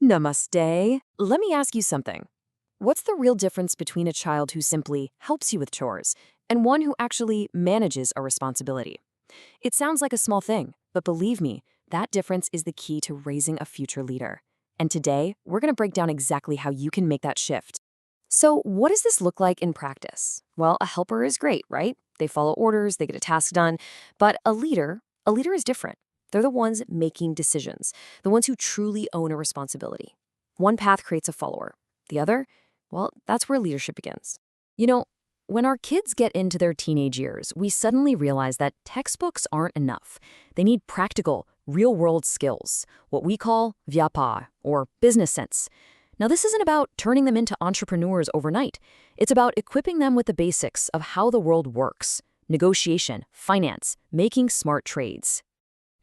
Namaste. Let me ask you something. What's the real difference between a child who simply helps you with chores and one who actually manages a responsibility? It sounds like a small thing, but believe me, that difference is the key to raising a future leader. And today, we're going to break down exactly how you can make that shift. So, what does this look like in practice? Well, a helper is great, right? They follow orders, they get a task done. But a leader is different. They're the ones making decisions, the ones who truly own a responsibility. One path creates a follower. The other, well, that's where leadership begins. You know, when our kids get into their teenage years, we suddenly realize that textbooks aren't enough. They need practical, real-world skills, what we call vyapa, or business sense. Now, this isn't about turning them into entrepreneurs overnight. It's about equipping them with the basics of how the world works: negotiation, finance, making smart trades.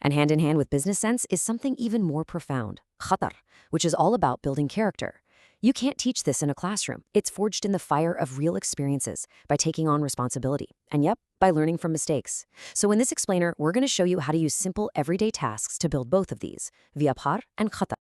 And hand in hand with business sense is something even more profound, khatar, which is all about building character. You can't teach this in a classroom. It's forged in the fire of real experiences by taking on responsibility. And yep, by learning from mistakes. So in this explainer, we're going to show you how to use simple everyday tasks to build both of these, vyapar and khatar.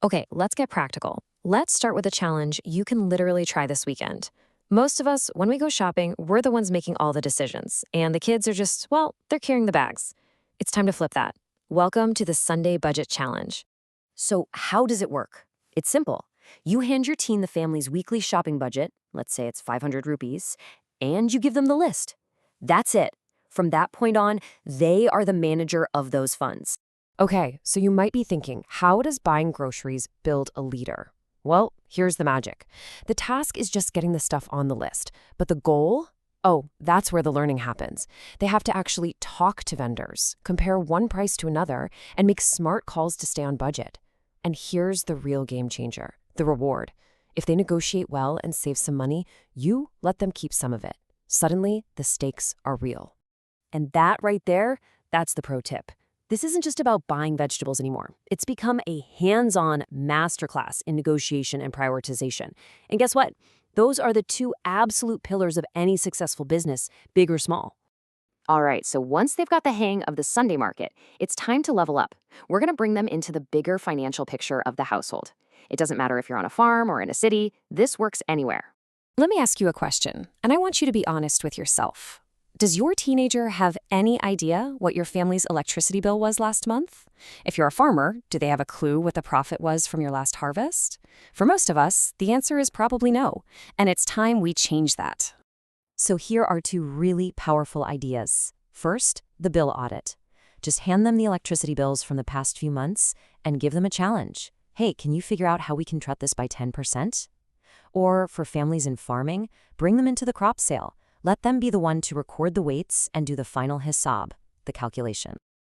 Okay, let's get practical. Let's start with a challenge you can literally try this weekend. Most of us, when we go shopping, we're the ones making all the decisions, and the kids are just, well, they're carrying the bags. It's time to flip that. Welcome to the Sunday Budget Challenge. So how does it work? It's simple. You hand your teen the family's weekly shopping budget, let's say it's 500 rupees, and you give them the list. That's it. From that point on, they are the manager of those funds. Okay, so you might be thinking, how does buying groceries build a leader? Well, here's the magic. The task is just getting the stuff on the list, but the goal? Oh, that's where the learning happens. They have to actually talk to vendors, compare one price to another, and make smart calls to stay on budget. And here's the real game changer, the reward. If they negotiate well and save some money, you let them keep some of it. Suddenly, the stakes are real. And that right there, that's the pro tip. This isn't just about buying vegetables anymore. It's become a hands-on masterclass in negotiation and prioritization. And guess what? Those are the two absolute pillars of any successful business, big or small. All right, so once they've got the hang of the Sunday market, it's time to level up. We're going to bring them into the bigger financial picture of the household. It doesn't matter if you're on a farm or in a city, this works anywhere. Let me ask you a question, and I want you to be honest with yourself. Does your teenager have any idea what your family's electricity bill was last month? If you're a farmer, do they have a clue what the profit was from your last harvest? For most of us, the answer is probably no, and it's time we change that. So here are two really powerful ideas. First, the bill audit. Just hand them the electricity bills from the past few months and give them a challenge. Hey, can you figure out how we can cut this by 10%? Or for families in farming, bring them into the crop sale. Let them be the one to record the weights and do the final hisab, the calculation.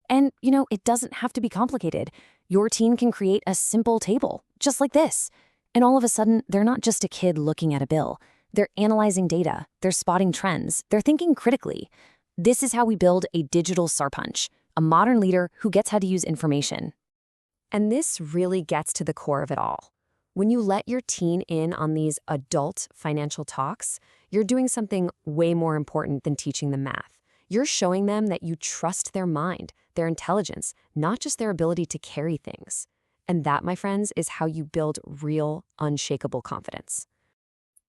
And, it doesn't have to be complicated. Your teen can create a simple table, just like this. And all of a sudden, they're not just a kid looking at a bill. They're analyzing data, they're spotting trends, they're thinking critically. This is how we build a digital sarpanch, a modern leader who gets how to use information. And this really gets to the core of it all. When you let your teen in on these adult financial talks, you're doing something way more important than teaching them math. You're showing them that you trust their mind, their intelligence, not just their ability to carry things. And that, my friends, is how you build real, unshakable confidence.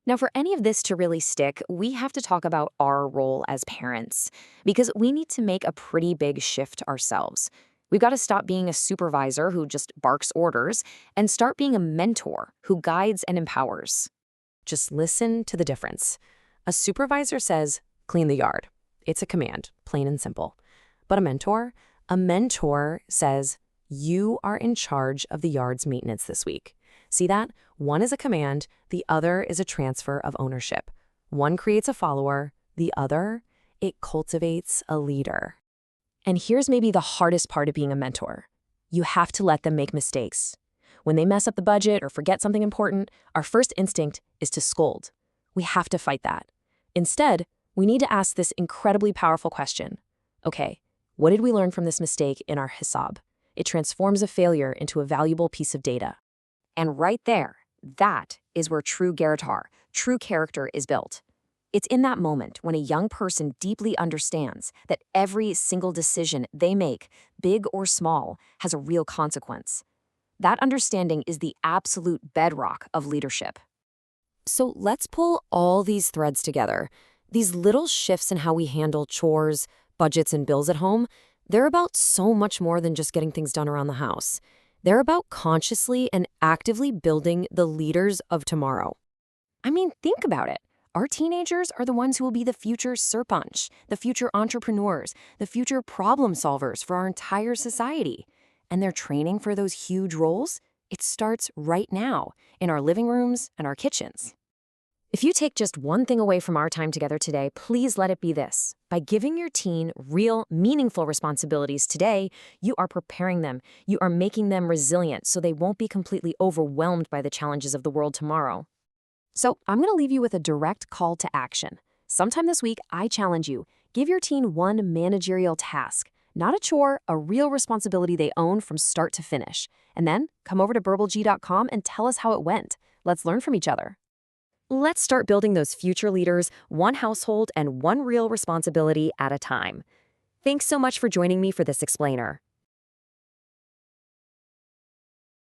Now, for any of this to really stick, we have to talk about our role as parents, because we need to make a pretty big shift ourselves. We've got to stop being a supervisor who just barks orders and start being a mentor who guides and empowers. Just listen to the difference. A supervisor says, clean the yard. It's a command, plain and simple. But a mentor says, you are in charge of the yard's maintenance this week. See that? One is a command, the other is a transfer of ownership. One creates a follower, the other, it cultivates a leader. And here's maybe the hardest part of being a mentor. You have to let them make mistakes. When they mess up the budget or forget something important, our first instinct is to scold. We have to fight that. Instead, we need to ask this incredibly powerful question. Okay, what did we learn from this mistake in our hisab? It transforms a failure into a valuable piece of data. And right there, that is where true Garatar, true character is built. It's in that moment when a young person deeply understands that every single decision they make, big or small, has a real consequence. That understanding is the absolute bedrock of leadership. So let's pull all these threads together. These little shifts in how we handle chores, budgets, and bills at home, they're about so much more than just getting things done around the house. They're about consciously and actively building the leaders of tomorrow. I mean, think about it. Our teenagers are the ones who will be the future Serpanch, the future entrepreneurs, the future problem solvers for our entire society. And their training for those huge roles, it starts right now, in our living rooms and our kitchens. If you take just one thing away from our time together today, please let it be this. By giving your teen real, meaningful responsibilities today, you are preparing them. You are making them resilient so they won't be completely overwhelmed by the challenges of the world tomorrow. So I'm going to leave you with a direct call to action. Sometime this week, I challenge you. Give your teen one managerial task. Not a chore, a real responsibility they own from start to finish. And then come over to burblg.com and tell us how it went. Let's learn from each other. Let's start building those future leaders, one household and one real responsibility at a time. Thanks so much for joining me for this explainer.